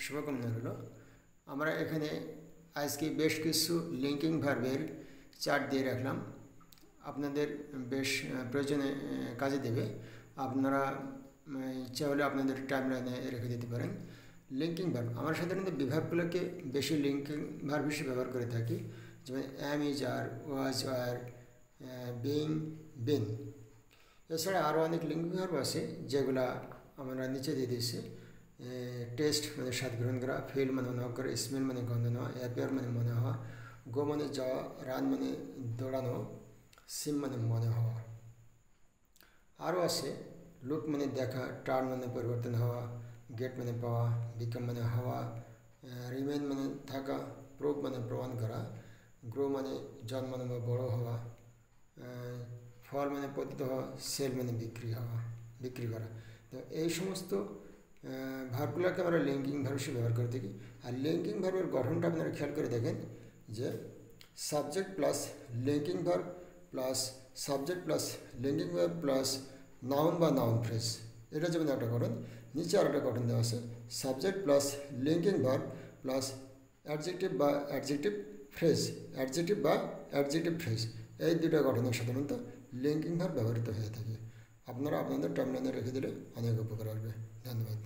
শুভকামনা রইল। আমরা এখানে আজকে বেশ কিছু লিঙ্কিং ভার্বের চার্ট দিয়ে রাখলাম, আপনাদের বেশ প্রয়োজনে কাজে দেবে। আপনারা ইচ্ছা হলে আপনাদের টাইমলাইনে রেখে দিতে পারেন। লিঙ্কিং ভার্ব আমরা সাধারণত বিভাগগুলোকে বেশি লিঙ্কিং ভার্ব হিসেবে ব্যবহার করে থাকি, যেমন অ্যাম, is, R, was, R, being, বিন। এছাড়া আরও অনেক লিঙ্কিং ভার্ব আছে যেগুলা আমরা নিচে দিয়ে দিয়েছি। টেস্ট মানে স্বাদ গ্রহণ করা, ফিল মানে অনুভব করা, স্মেল মানে গন্ধ নেওয়া, অ্যাপিয়ার মানে মনে হওয়া, গো মানে যাওয়া, রান মানে দৌড়ানো, সিম মানে মনে হওয়া। আরও আছে লুক মানে দেখা, টার্ন মানে পরিবর্তন হওয়া, গেট মানে পাওয়া, বিকাম মানে হওয়া, রিমেইন মানে থাকা, প্রুভ মানে প্রমাণ করা, গ্রো মানে জন্মানো বা বড়ো হওয়া, ফল মানে পতিত হওয়া, সেল মানে বিক্রি করা। তো এই সমস্ত ভার্বগুলোকে আমরা লিঙ্কিং ভার্ব হিসেবে ব্যবহার করে থাকি। আর লিঙ্কিং ভার্বের গঠনটা আপনারা খেয়াল করে দেখেন যে subject plus linking verb plus subject plus linking verb plus noun বা নাউন ফ্রেজ, এটা যেমন একটা গঠন। নিচে আর একটা গঠন দেওয়া আছে subject plus linking verb plus adjective বা অ্যাডজেক্টিভ ফ্রেজ। এই দুটো গঠনে সাধারণত লিঙ্কিং ভার্ব ব্যবহৃত হয়ে থাকে। আপনারা আপনাদের টাইমলাইনে রেখে দিলে অনেক উপকার আসবে। ধন্যবাদ।